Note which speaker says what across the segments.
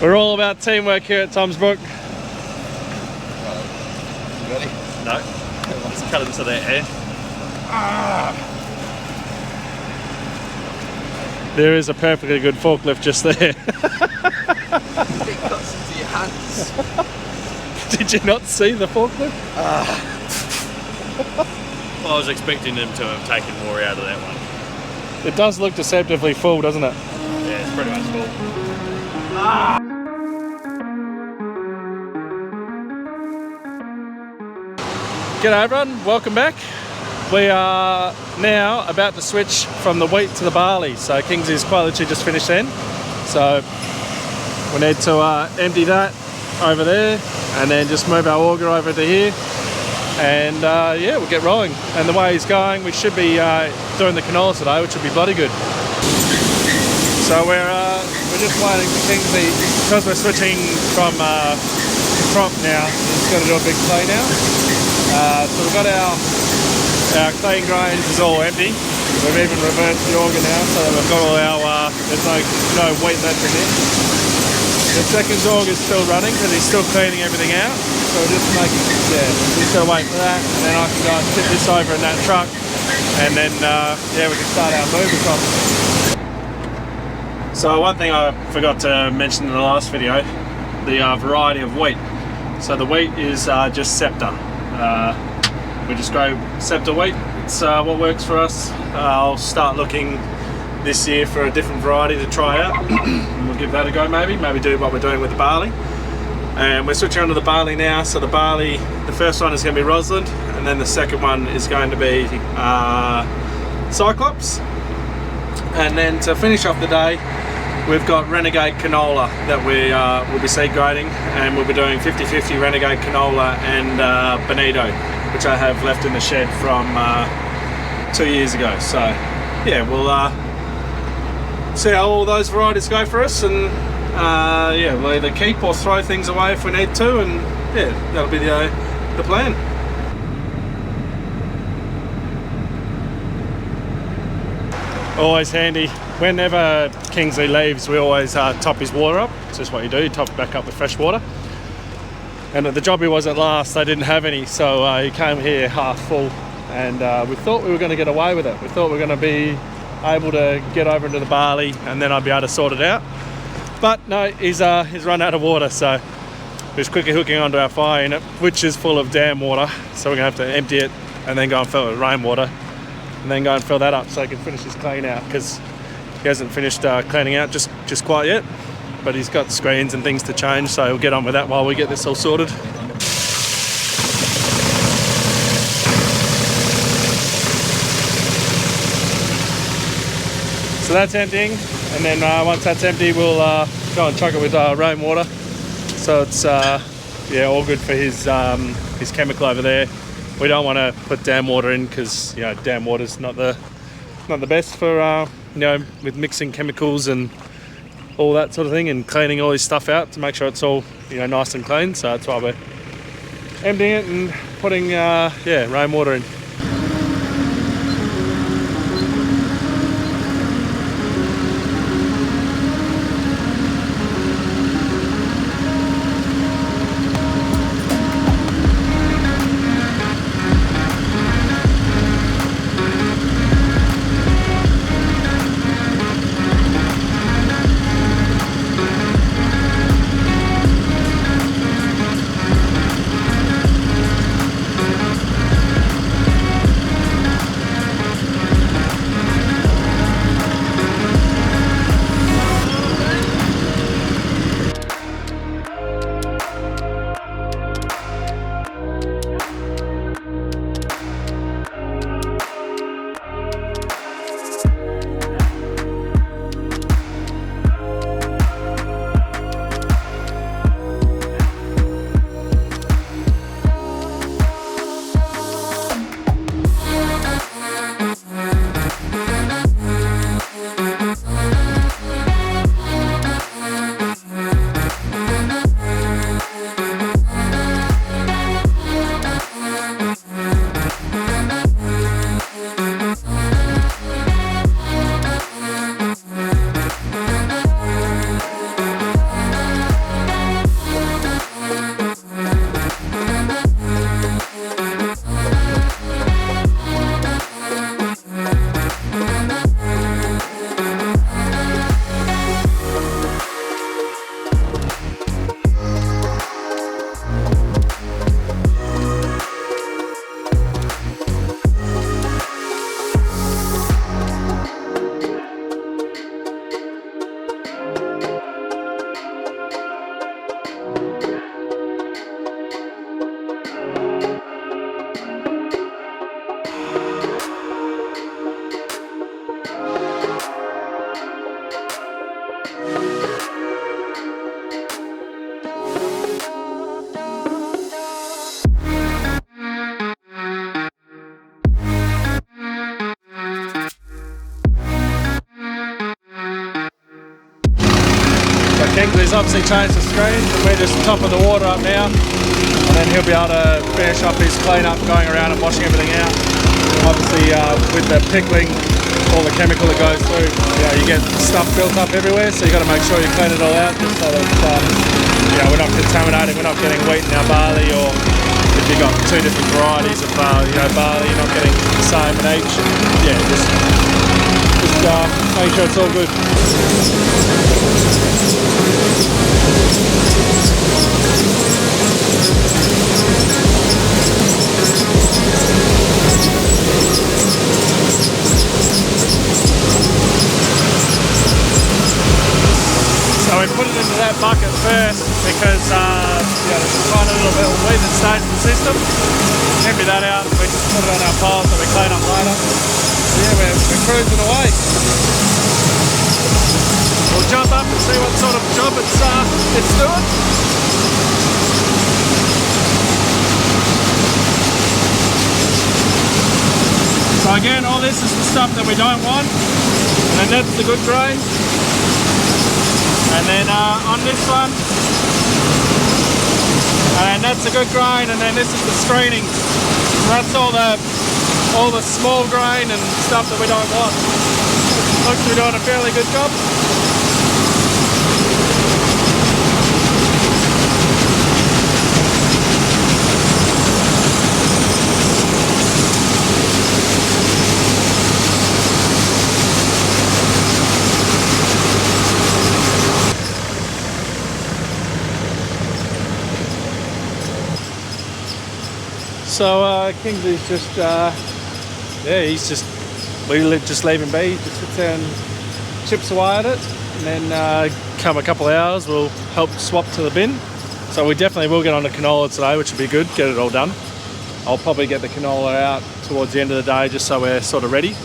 Speaker 1: We're all about teamwork here at Tom's Brook.
Speaker 2: Ready?
Speaker 1: No. Just cut into their air. There is a perfectly good forklift just there.
Speaker 2: It cuts into your hands.
Speaker 1: Did you not see the forklift?
Speaker 3: Well, I was expecting them to have taken more out of that one.
Speaker 1: It does look deceptively full, doesn't it?
Speaker 3: Yeah, it's pretty much full.
Speaker 1: G'day everyone, welcome back. We are now about to switch from the wheat to the barley. So Kingsley's quite literally just finished then. So we need to empty that over there and then just move our auger over to here. And yeah, we'll get rolling. And the way he's going, we should be doing the canola today, which will be bloody good. So we're just waiting for Kingsley, because we're switching from crop now. He's going to do a big clay now. So we've got our clean grains is all empty. We've even reversed the auger now, so we've got all our, there's no wheat left in there. The second auger is still running because he's still cleaning everything out. So we're just making, just gotta wait for that, and then I can go and tip this over in that truck, and then yeah, we can start our move across. So one thing I forgot to mention in the last video, the variety of wheat. So the wheat is just Scepter. We just grow Scepter wheat. It's what works for us. I'll start looking this year for a different variety to try out. And we'll give that a go maybe do what we're doing with the barley. And we're switching onto the barley now. So the barley, the first one is going to be Rosalind, and then the second one is going to be Cyclops. And then to finish off the day, we've got Renegade Canola that we will be seed grading, and we'll be doing 50-50 Renegade Canola and Bonito, which I have left in the shed from 2 years ago. So yeah, we'll see how all those varieties go for us, and yeah, we'll either keep or throw things away if we need to, and yeah, that'll be the plan. Always handy. Whenever Kingsley leaves, we always top his water up. It's just what you do, you top it back up with fresh water. And at the job he was at last, they didn't have any, so he came here half full, and we thought we were going to get away with it. We thought we were going to be able to get over into the barley, and then I'd be able to sort it out. But no, he's run out of water, so we're just quickly hooking onto our fire unit, which is full of dam water, so we're going to have to empty it and then go and fill it with rainwater, and then go and fill that up so he can finish his clean out, because he hasn't finished cleaning out just quite yet, but he's got screens and things to change, so he'll get on with that while we get this all sorted. So that's emptying, and then once that's empty, we'll go and chuck it with rainwater. So it's yeah, all good for his chemical over there. We don't want to put dam water in because, you know, dam water's not the best for you know, with mixing chemicals and all that sort of thing, and cleaning all his stuff out to make sure it's all, you know, nice and clean. So that's why we're emptying it and putting yeah, rainwater in. Henry's obviously changed the screens and we're just topping the water up now. And then he'll be able to finish up his clean-up, going around and washing everything out. Obviously with the pickling, all the chemical that goes through, you get stuff built up everywhere, so you got to make sure you clean it all out just so that we're not contaminating, we're not getting wheat in our barley, or if you've got two different varieties of barley, you're not getting the same in each. Yeah, just make sure it's all good. So we put it into that bucket first because there's quite a little bit of wheat that stays in the system. Empty that out, we just put it on our piles that we clean up later. So yeah, we're cruising away. We'll jump up and see what sort of job it's doing. So again, all this is the stuff that we don't want, and then that's the good grain. And then on this one, and that's the good grain, and then this is the screening. So that's all the small grain and stuff that we don't want. Looks like we're doing a fairly good job. So Kingsley's just, we just leave him be. He just sits there and chips away at it, and then come a couple of hours we'll help swap to the bin. So we definitely will get on the canola today, which will be good, get it all done. I'll probably get the canola out towards the end of the day just so we're sort of ready.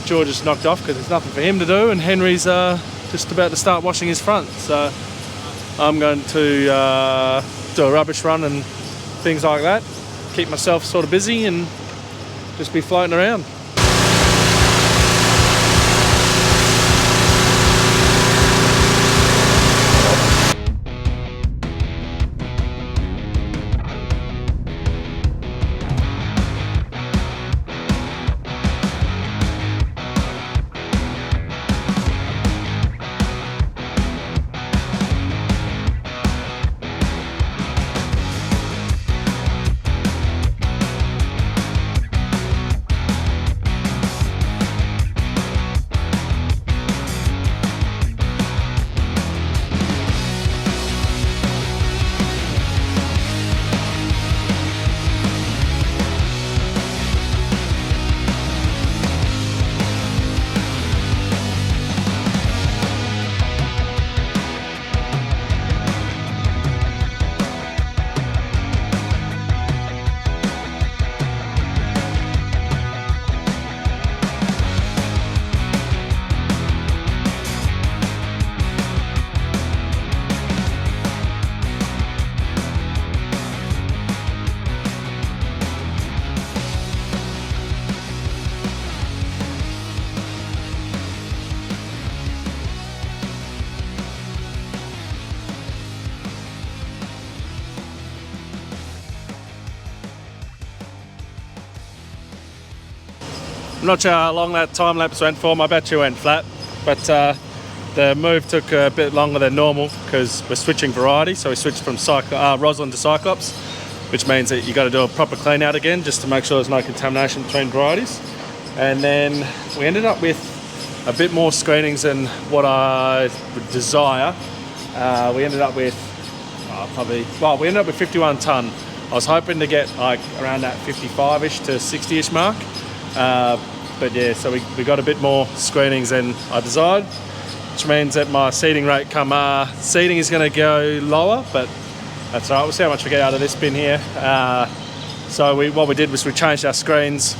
Speaker 1: George is knocked off because there's nothing for him to do, and Henry's just about to start washing his front. So I'm going to do a rubbish run and things like that, keep myself sort of busy and just be floating around. I'm not sure how long that time lapse went for. My battery went flat, but the move took a bit longer than normal because we're switching variety. So we switched from Roslyn to Cyclops, which means that you got to do a proper clean out again just to make sure there's no contamination between varieties. And then we ended up with a bit more screenings than what I would desire. We ended up with we ended up with 51 tonne. I was hoping to get like around that 55-ish to 60-ish mark. But yeah, so we got a bit more screenings than I desired, which means that my seeding rate seeding is going to go lower, but that's all right. We'll see how much we get out of this bin here. So what we did was we changed our screens.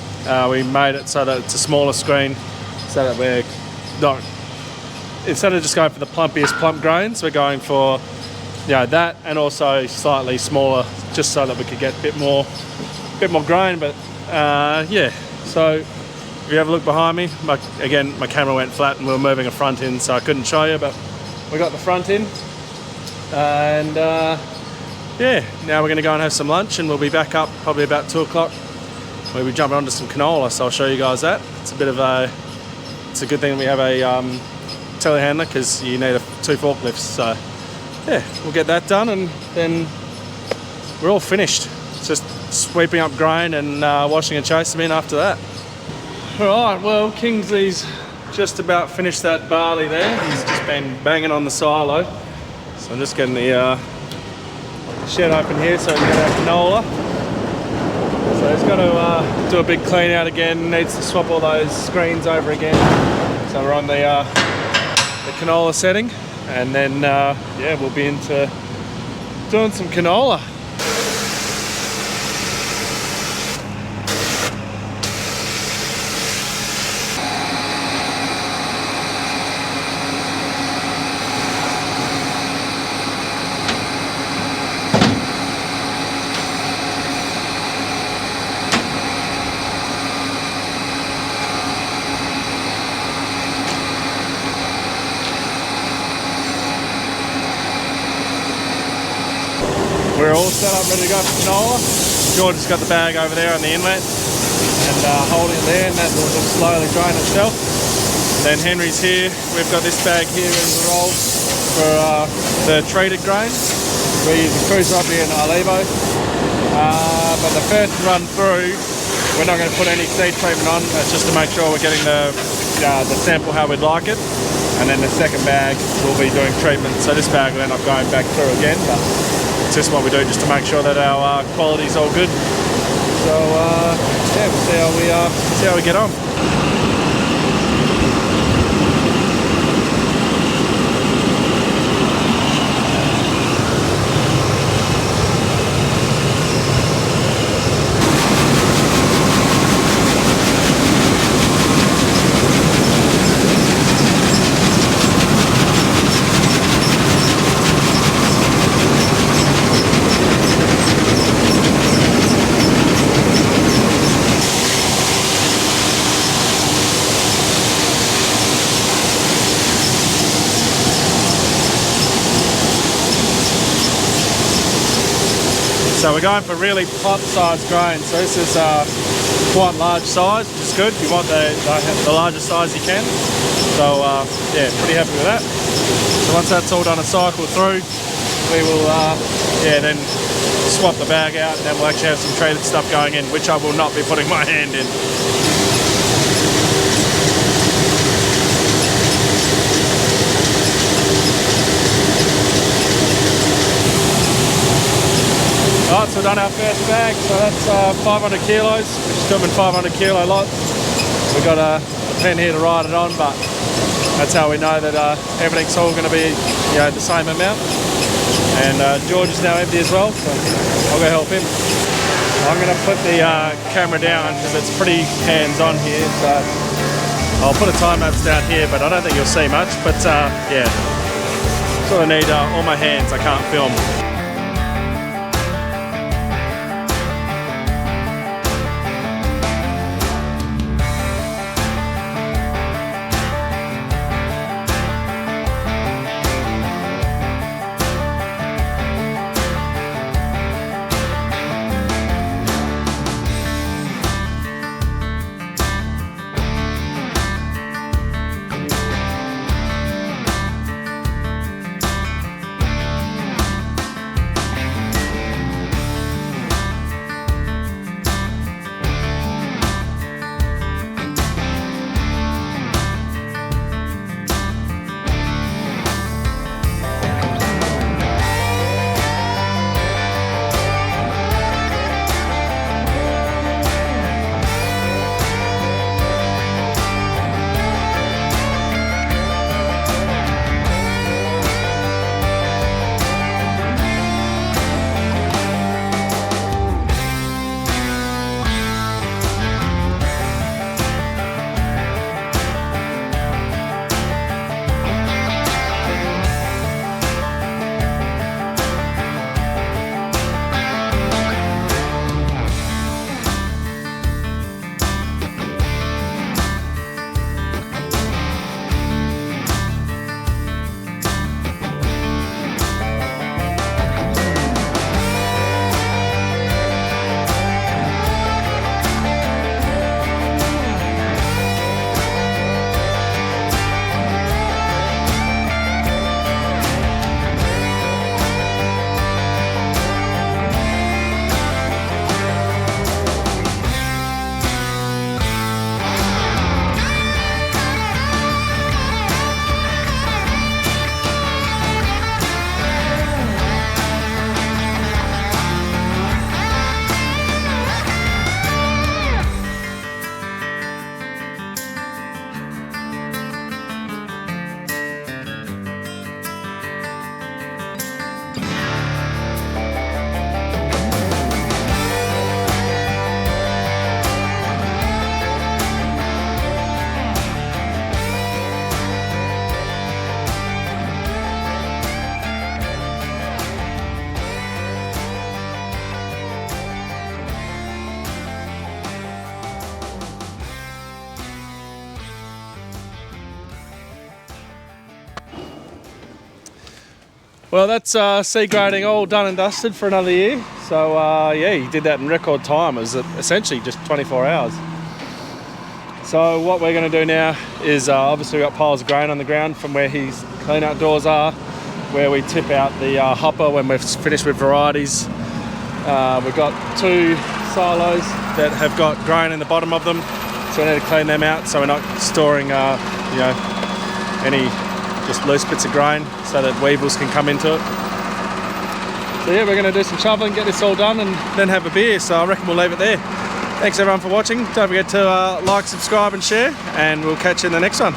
Speaker 1: We made it so that it's a smaller screen, so that we're not, instead of just going for the plumpiest plump grains, we're going for that, and also slightly smaller, just so that we could get a bit more grain. But yeah. So if you have a look behind me, again, my camera went flat and we were moving a front in, so I couldn't show you, but we got the front in, and yeah, now we're going to go and have some lunch, and we'll be back up probably about 2 o'clock. We'll be jumping onto some canola, so I'll show you guys that. It's a good thing we have a telehandler, because you need 2 forklifts. So yeah, we'll get that done, and then we're all finished. It's just sweeping up grain and washing and chasing them in after that. Alright, well, Kingsley's just about finished that barley there. He's just been banging on the silo. So I'm just getting the shed open here so we can get our canola. So he's got to do a big clean out again, needs to swap all those screens over again. So we're on the canola setting, and then yeah, we'll be into doing some canola. We're all set up, ready to go for canola. George has got the bag over there on the inlet and holding it there, and that will just slowly drain itself. Then Henry's here. We've got this bag here in the roll for the treated grain. We're using cruiser up here in Olivo. But the first run through, we're not going to put any seed treatment on. That's just to make sure we're getting the sample how we'd like it. And then the second bag, we'll be doing treatment. So this bag will end up going back through again. But it's just what we do, just to make sure that our quality's all good. So yeah, we'll see how we get on. So we're going for really pot-sized grain. So this is quite large size, which is good. You want the largest size you can. So yeah, pretty happy with that. So once that's all done a cycle through, we will yeah, then swap the bag out, and then we'll actually have some treated stuff going in, which I will not be putting my hand in. Alright, so we've done our first bag, so that's 500 kilos, which is 500 kilo lot. We've got a pen here to write it on, but that's how we know that everything's all going to be, you know, the same amount. And George is now empty as well, so I'll go help him. I'm going to put the camera down because it's pretty hands-on here, so I'll put a time lapse down here, but I don't think you'll see much. But yeah, sort of need all my hands, I can't film. Well, that's seed grading all done and dusted for another year. So yeah, he did that in record time. It was essentially just 24 hours. So what we're going to do now is obviously we've got piles of grain on the ground from where his clean out doors are, where we tip out the hopper when we've finished with varieties. We've got 2 silos that have got grain in the bottom of them, so we need to clean them out so we're not storing you know, any just loose bits of grain so that weevils can come into it. So yeah, we're going to do some shoveling, get this all done and then have a beer, so I reckon we'll leave it there. Thanks everyone for watching. Don't forget to like, subscribe and share, and we'll catch you in the next one.